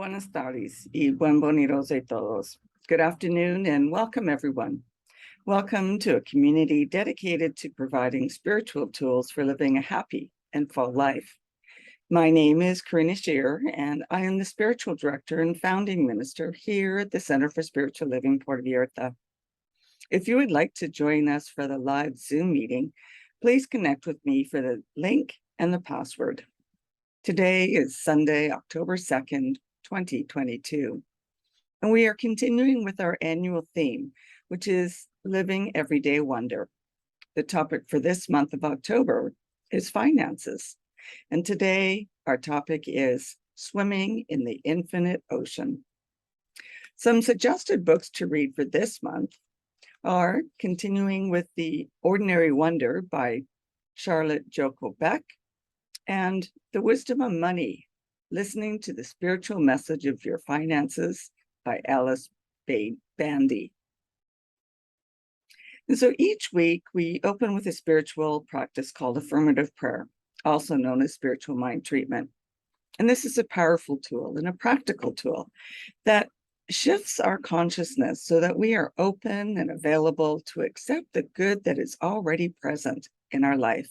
Buenas tardes y buen bonitos a todos. Good afternoon and welcome everyone. Welcome to a community dedicated to providing spiritual tools for living a happy and full life. My name is Karina Shear and I am the spiritual director and founding minister here at the Center for Spiritual Living Puerto Vallarta. If you would like to join us for the live Zoom meeting, please connect with me for the link and the password. Today is Sunday, October 2nd, 2022. And we are continuing with our annual theme, which is Living Everyday Wonder. The topic for this month of October is finances. And today our topic is Swimming in the Infinite Ocean. Some suggested books to read for this month are continuing with The Ordinary Wonder by Charlotte Joko Beck and The Wisdom of Money, Listening to the Spiritual Message of Your Finances by Alice Bandy. And so each week we open with a spiritual practice called affirmative prayer, also known as spiritual mind treatment. And this is a powerful tool and a practical tool that shifts our consciousness so that we are open and available to accept the good that is already present in our life.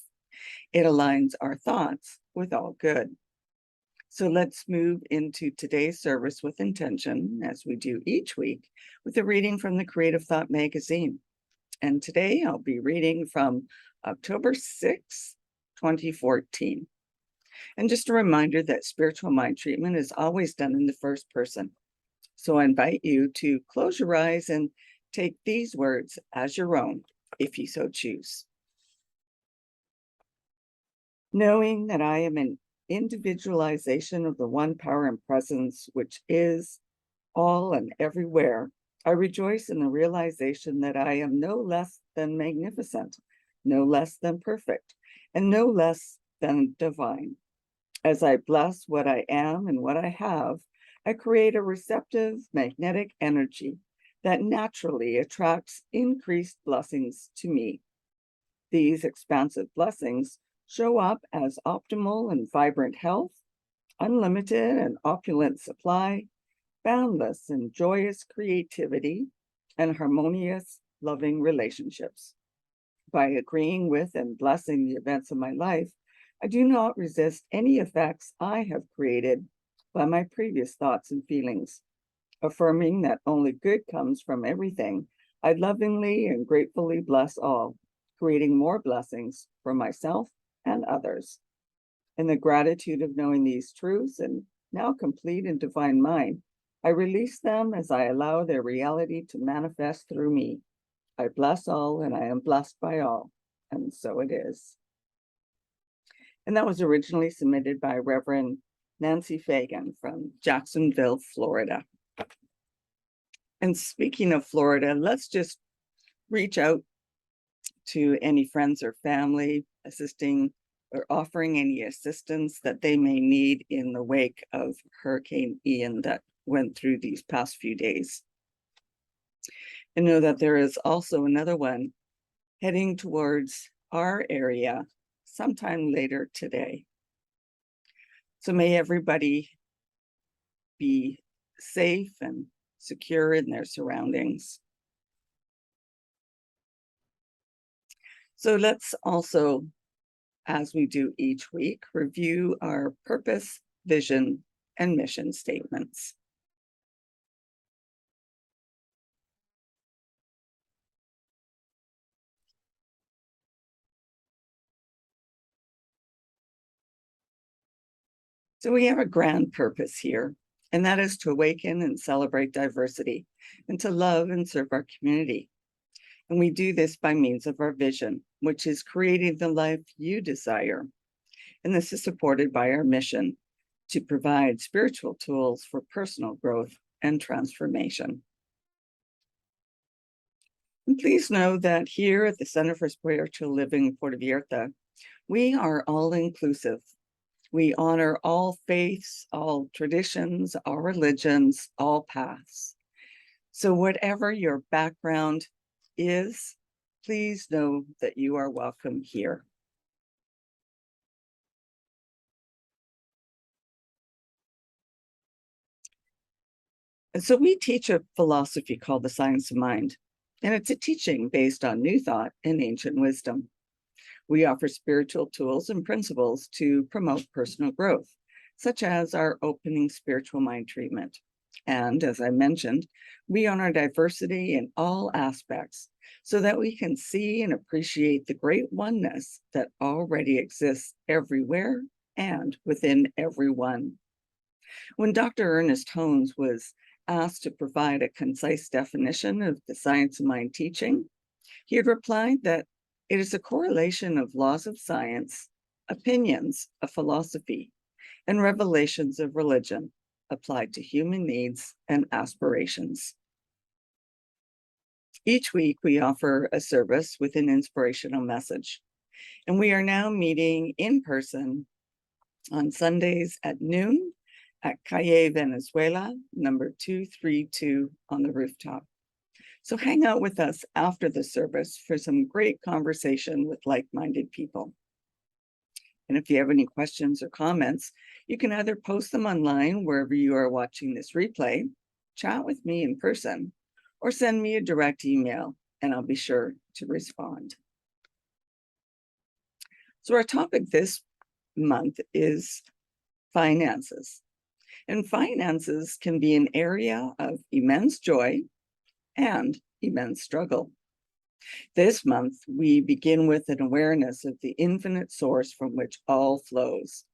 It aligns our thoughts with all good. So let's move into today's service with intention, as we do each week, with a reading from the Creative Thought magazine. And today I'll be reading from October 6, 2014. And just a reminder that spiritual mind treatment is always done in the first person. So I invite you to close your eyes and take these words as your own, if you so choose. Knowing that I am an individualization of the one power and presence which is all and everywhere, I rejoice in the realization that I am no less than magnificent, no less than perfect, and no less than divine. As I bless what I am and what I have, I create a receptive magnetic energy that naturally attracts increased blessings to me. These expansive blessings show up as optimal and vibrant health, unlimited and opulent supply, boundless and joyous creativity, and harmonious, loving relationships. By agreeing with and blessing the events of my life, I do not resist any effects I have created by my previous thoughts and feelings. Affirming that only good comes from everything, I lovingly and gratefully bless all, creating more blessings for myself and others. In the gratitude of knowing these truths and now complete and divine mind, I release them as I allow their reality to manifest through me. I bless all and I am blessed by all, and so it is. And that was originally submitted by Reverend Nancy Fagan from Jacksonville, Florida. And speaking of Florida, let's just reach out to any friends or family assisting or offering any assistance that they may need in the wake of Hurricane Ian that went through these past few days. And know that there is also another one heading towards our area sometime later today. So may everybody be safe and secure in their surroundings. So let's also, as we do each week, review our purpose, vision, and mission statements. So we have a grand purpose here, and that is to awaken and celebrate diversity and to love and serve our community. And we do this by means of our vision, which is creating the life you desire. And this is supported by our mission to provide spiritual tools for personal growth and transformation. And please know that here at the Center for Spiritual Living Puerto Vallarta, we are all inclusive. We honor all faiths, all traditions, all religions, all paths. So whatever your background is, please know that you are welcome here. And so we teach a philosophy called the science of mind, and it's a teaching based on new thought and ancient wisdom. We offer spiritual tools and principles to promote personal growth, such as our opening spiritual mind treatment. And as I mentioned, we honor diversity in all aspects so that we can see and appreciate the great oneness that already exists everywhere and within everyone. When Dr. Ernest Holmes was asked to provide a concise definition of the science of mind teaching, he had replied that it is a correlation of laws of science, opinions of philosophy, and revelations of religion applied to human needs and aspirations. Each week, we offer a service with an inspirational message, and we are now meeting in person on Sundays at noon at Calle Venezuela, number 232 on the rooftop. So hang out with us after the service for some great conversation with like-minded people. And if you have any questions or comments, you can either post them online wherever you are watching this replay, chat with me in person, or send me a direct email, and I'll be sure to respond. So our topic this month is finances. And finances can be an area of immense joy and immense struggle. This month, we begin with an awareness of the infinite source from which all flows.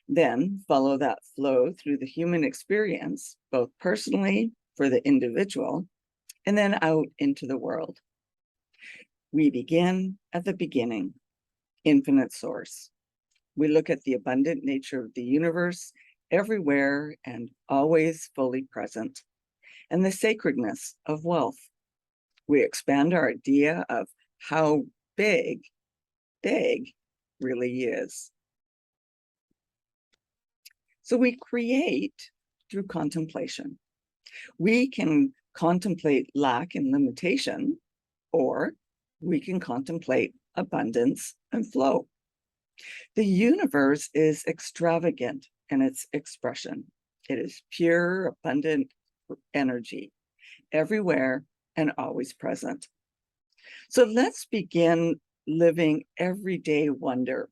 Then follow that flow through the human experience, both personally for the individual, and then out into the world. We begin at the beginning, infinite source. We look at the abundant nature of the universe, everywhere and always fully present, and the sacredness of wealth. We expand our idea of how big really is. So we create through contemplation. We can contemplate lack and limitation, or we can contemplate abundance and flow. The universe is extravagant in its expression. It is pure, abundant energy, everywhere and always present. So let's begin living everyday wonder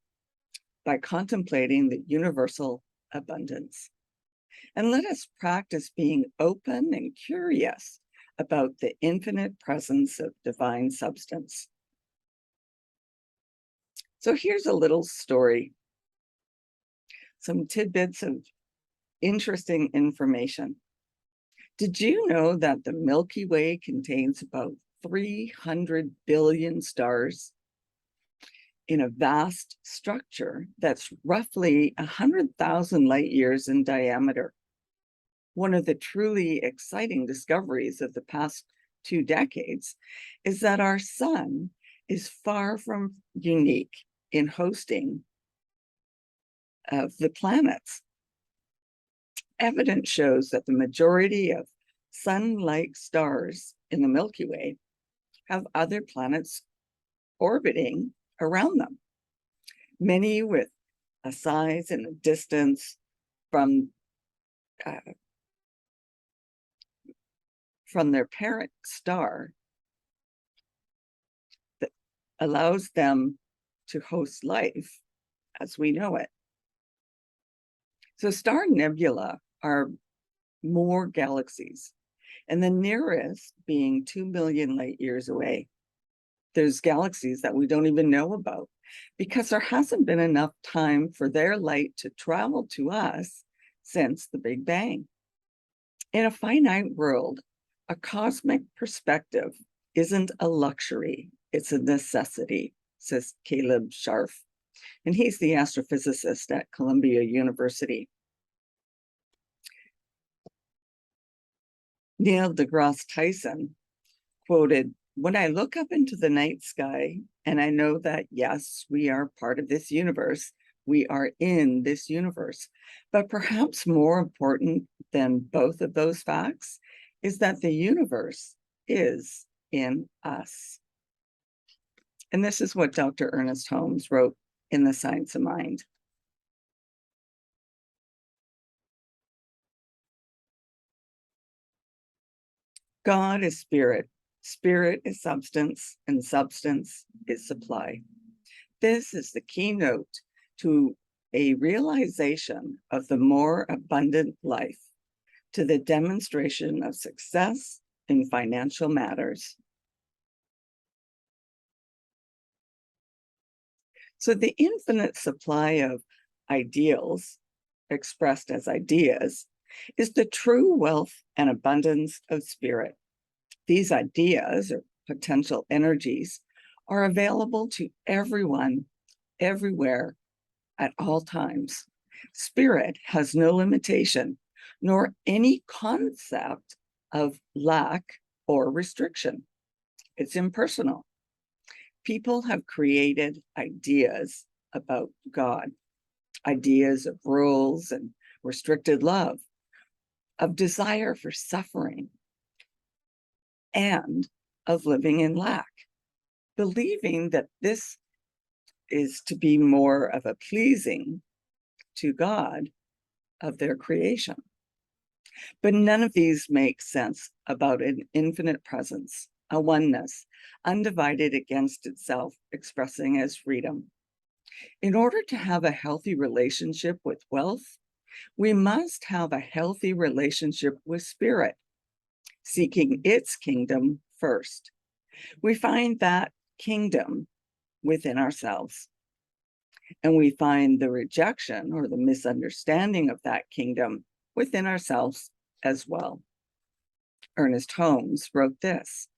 by contemplating the universal abundance. And let us practice being open and curious about the infinite presence of divine substance. So here's a little story, some tidbits of interesting information. Did you know that the Milky Way contains about 300 billion stars in a vast structure that's roughly 100,000 light years in diameter? One of the truly exciting discoveries of the past 2 decades is that our sun is far from unique in hosting of the planets. Evidence shows that the majority of sun-like stars in the Milky Way have other planets orbiting around them, many with a size and a distance from their parent star that allows them to host life as we know it. So star nebula are more galaxies, and the nearest being 2 million light years away. There's galaxies that we don't even know about because there hasn't been enough time for their light to travel to us since the Big Bang. In a finite world, a cosmic perspective isn't a luxury, it's a necessity, says Caleb Scharf, and he's the astrophysicist at Columbia University. Neil deGrasse Tyson quoted, "When I look up into the night sky and I know that, yes, we are part of this universe, we are in this universe. But perhaps more important than both of those facts is that the universe is in us." And this is what Dr. Ernest Holmes wrote in The Science of Mind. God is spirit, spirit is substance, and substance is supply. This is the keynote to a realization of the more abundant life, to the demonstration of success in financial matters. So the infinite supply of ideals, expressed as ideas, is the true wealth and abundance of spirit. These ideas, or potential energies, are available to everyone, everywhere, at all times. Spirit has no limitation, nor any concept of lack or restriction. It's impersonal. People have created ideas about God, ideas of rules and restricted love, of desire for suffering, and of living in lack, believing that this is to be more of a pleasing to God of their creation. But none of these make sense about an infinite presence, a oneness, undivided against itself, expressing as freedom. In order to have a healthy relationship with wealth, we must have a healthy relationship with spirit, seeking its kingdom first. We find that kingdom within ourselves, and we find the rejection or the misunderstanding of that kingdom within ourselves as well. Ernest Holmes wrote this: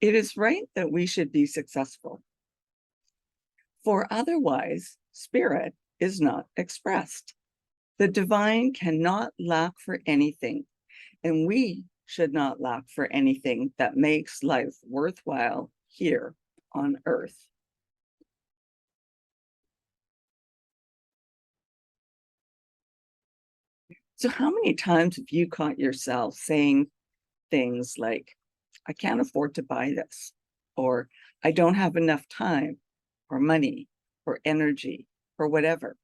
"It is right that we should be successful, for otherwise spirit is not expressed. The divine cannot lack for anything, and we should not lack for anything that makes life worthwhile here on earth." So how many times have you caught yourself saying things like, "I can't afford to buy this," or "I don't have enough time or money or energy," or whatever?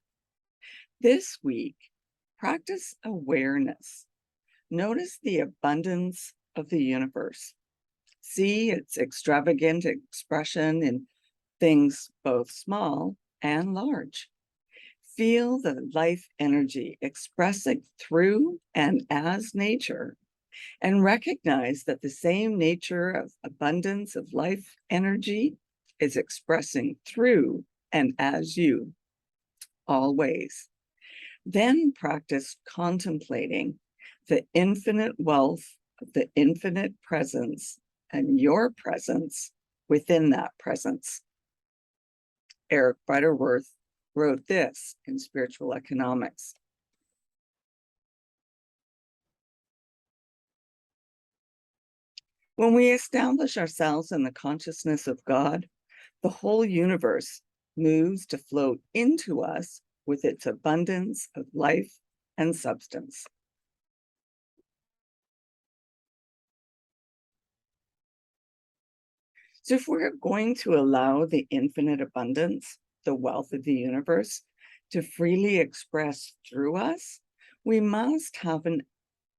This week, practice awareness. Notice the abundance of the universe. See its extravagant expression in things both small and large. Feel the life energy expressing through and as nature, and recognize that the same nature of abundance of life energy is expressing through and as you, always. Then practice contemplating the infinite wealth of the infinite presence and your presence within that presence. Eric Butterworth wrote this in Spiritual Economics: "When we establish ourselves in the consciousness of God, the whole universe moves to float into us with its abundance of life and substance." So if we're going to allow the infinite abundance, the wealth of the universe, to freely express through us, we must have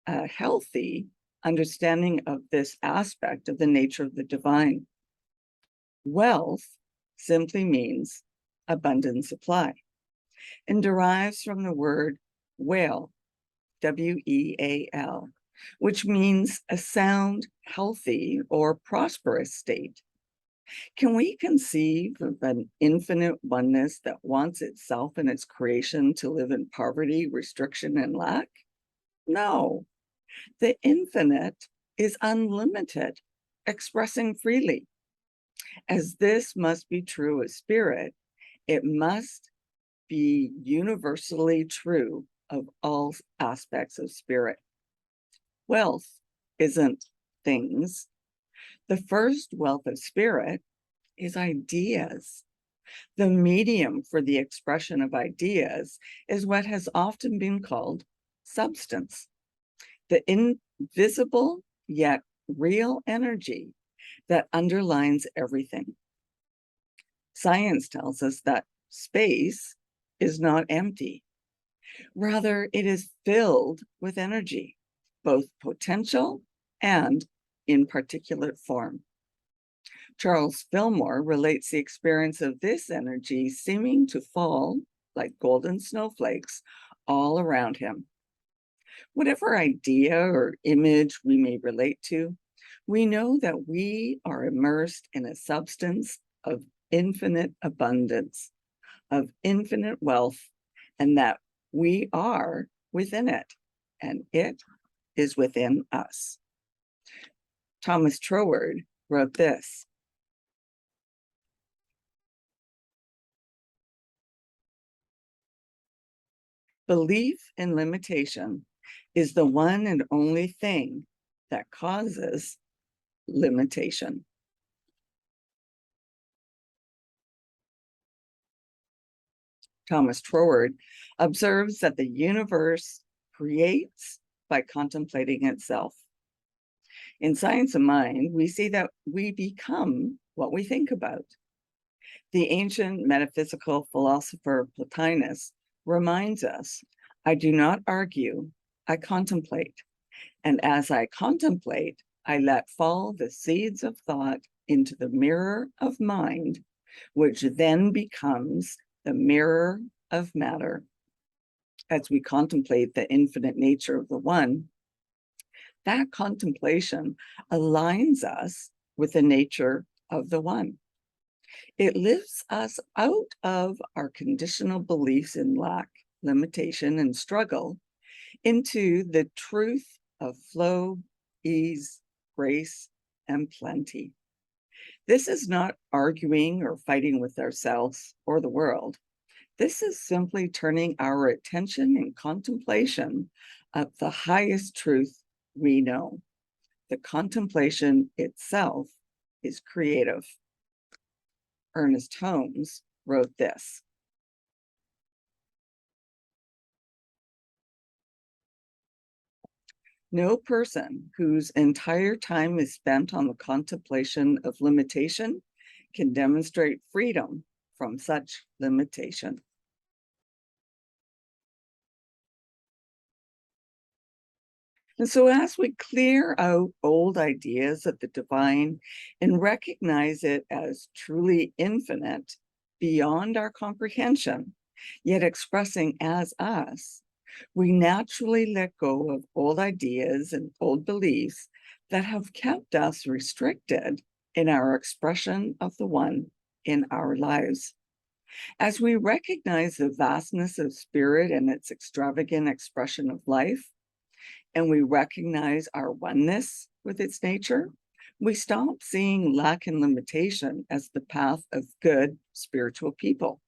a healthy understanding of this aspect of the nature of the divine. Wealth simply means abundant supply, and derives from the word whale, W-E-A-L, which means a sound, healthy, or prosperous state. Can we conceive of an infinite oneness that wants itself and its creation to live in poverty, restriction, and lack? No. The infinite is unlimited, expressing freely. As this must be true of spirit, it must be universally true of all aspects of spirit. Wealth isn't things. The first wealth of spirit is ideas. The medium for the expression of ideas is what has often been called substance, the invisible yet real energy that underlines everything. Science tells us that space is not empty. Rather, it is filled with energy, both potential and in particulate form. Charles Fillmore relates the experience of this energy seeming to fall like golden snowflakes all around him. Whatever idea or image we may relate to, we know that we are immersed in a substance of infinite abundance, of infinite wealth, and that we are within it, and it is within us. Thomas Troward wrote this: belief in limitation is the one and only thing that causes limitation. Thomas Troward observes that the universe creates by contemplating itself. In Science of Mind, we see that we become what we think about. The ancient metaphysical philosopher Plotinus reminds us, I do not argue, I contemplate. And as I contemplate, I let fall the seeds of thought into the mirror of mind, which then becomes the mirror of matter. As we contemplate the infinite nature of the one, that contemplation aligns us with the nature of the one. It lifts us out of our conditional beliefs in lack, limitation, and struggle into the truth of flow, ease, grace, and plenty. This is not arguing or fighting with ourselves or the world. This is simply turning our attention in contemplation of the highest truth we know. The contemplation itself is creative. Ernest Holmes wrote this: no person whose entire time is spent on the contemplation of limitation can demonstrate freedom from such limitation. And so as we clear out old ideas of the divine and recognize it as truly infinite, beyond our comprehension, yet expressing as us, we naturally let go of old ideas and old beliefs that have kept us restricted in our expression of the one in our lives. As we recognize the vastness of spirit and its extravagant expression of life, and we recognize our oneness with its nature, we stop seeing lack and limitation as the path of good spiritual people.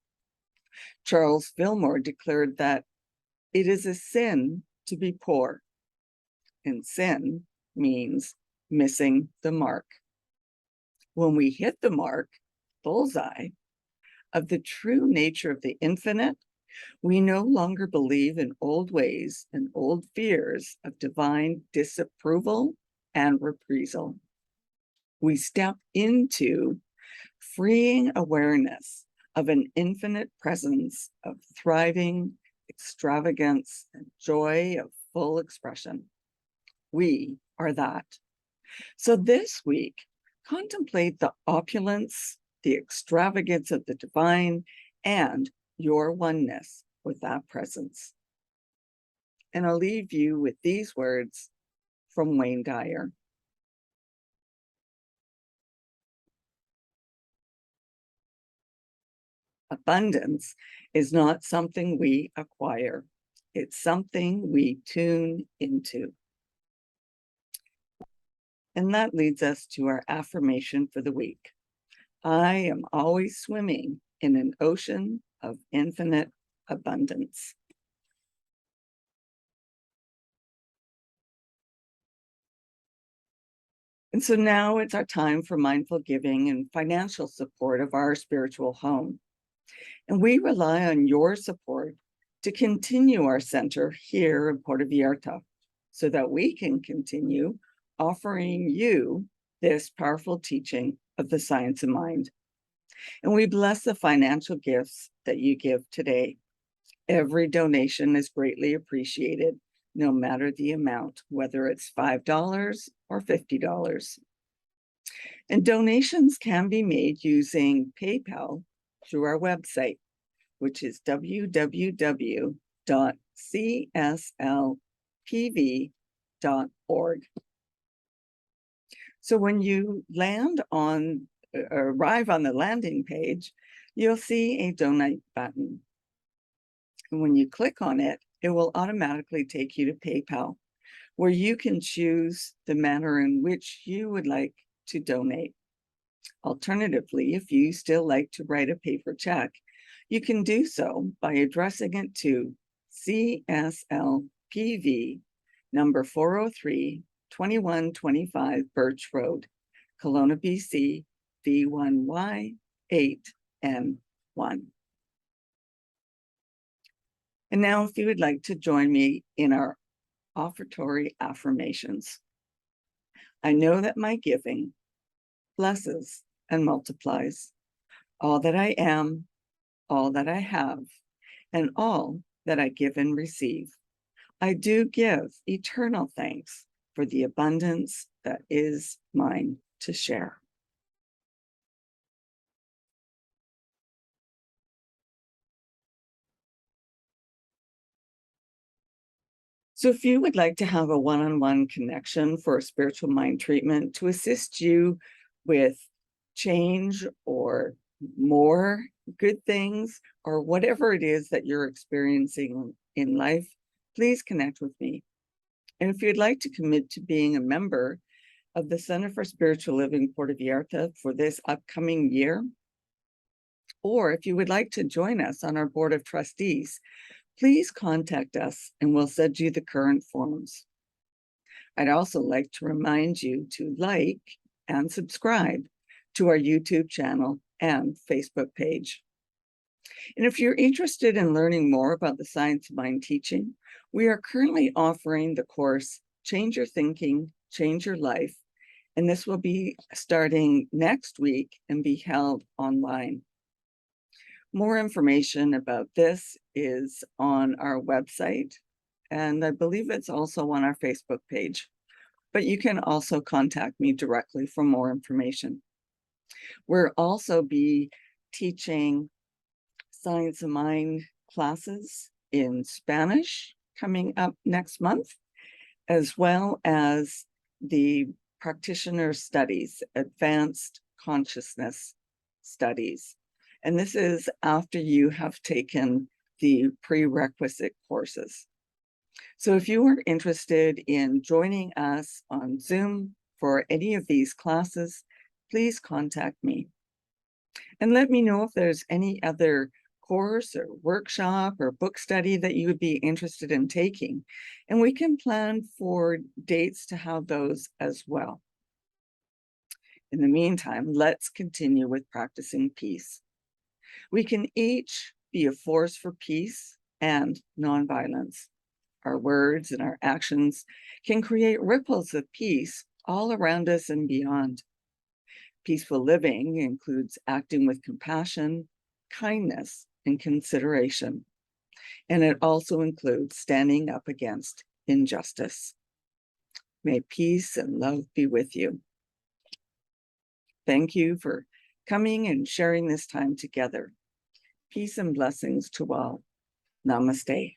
Charles Fillmore declared that it is a sin to be poor, and sin means missing the mark. When we hit the mark, bullseye, of the true nature of the infinite, we no longer believe in old ways and old fears of divine disapproval and reprisal. We step into freeing awareness of an infinite presence of thriving extravagance and joy of full expression. We are that. So this week, contemplate the opulence, the extravagance of the divine, and your oneness with that presence. And I'll leave you with these words from Wayne Dyer. Abundance is not something we acquire. It's something we tune into. And that leads us to our affirmation for the week. I am always swimming in an ocean of infinite abundance. And so now it's our time for mindful giving and financial support of our spiritual home. And we rely on your support to continue our center here in Puerto Vallarta so that we can continue offering you this powerful teaching of the science of mind. And we bless the financial gifts that you give today. Every donation is greatly appreciated, no matter the amount, whether it's $5 or $50. And donations can be made using PayPal through our website, which is www.cslpv.org. So when you arrive on the landing page, you'll see a donate button. And when you click on it, it will automatically take you to PayPal, where you can choose the manner in which you would like to donate. Alternatively, if you still like to write a paper check, you can do so by addressing it to CSLPV, number 403, 2125 Birch Road, Kelowna, BC, V1Y8N1. And now, if you would like to join me in our offertory affirmations. I know that my giving blesses and multiplies all that I am, all that I have, and all that I give and receive. I do give eternal thanks for the abundance that is mine to share. So if you would like to have a one-on-one connection for a spiritual mind treatment to assist you with change or more good things or whatever it is that you're experiencing in life, please connect with me. And if you'd like to commit to being a member of the Center for Spiritual Living Puerto Vallarta for this upcoming year, or if you would like to join us on our board of trustees, please contact us and we'll send you the current forms. I'd also like to remind you to like and subscribe to our YouTube channel and Facebook page. And if you're interested in learning more about the science of mind teaching, we are currently offering the course Change Your Thinking, Change Your Life, and this will be starting next week and be held online. More information about this is on our website, and I believe it's also on our Facebook page, but you can also contact me directly for more information. We'll also be teaching Science of Mind classes in Spanish coming up next month, as well as the practitioner studies, advanced consciousness studies. And this is after you have taken the prerequisite courses. So if you are interested in joining us on Zoom for any of these classes, please contact me. And let me know if there's any other course or workshop or book study that you would be interested in taking. And we can plan for dates to have those as well. In the meantime, let's continue with practicing peace. We can each be a force for peace and nonviolence. Our words and our actions can create ripples of peace all around us and beyond. Peaceful living includes acting with compassion, kindness, and consideration. And it also includes standing up against injustice. May peace and love be with you. Thank you for coming and sharing this time together. Peace and blessings to all. Namaste.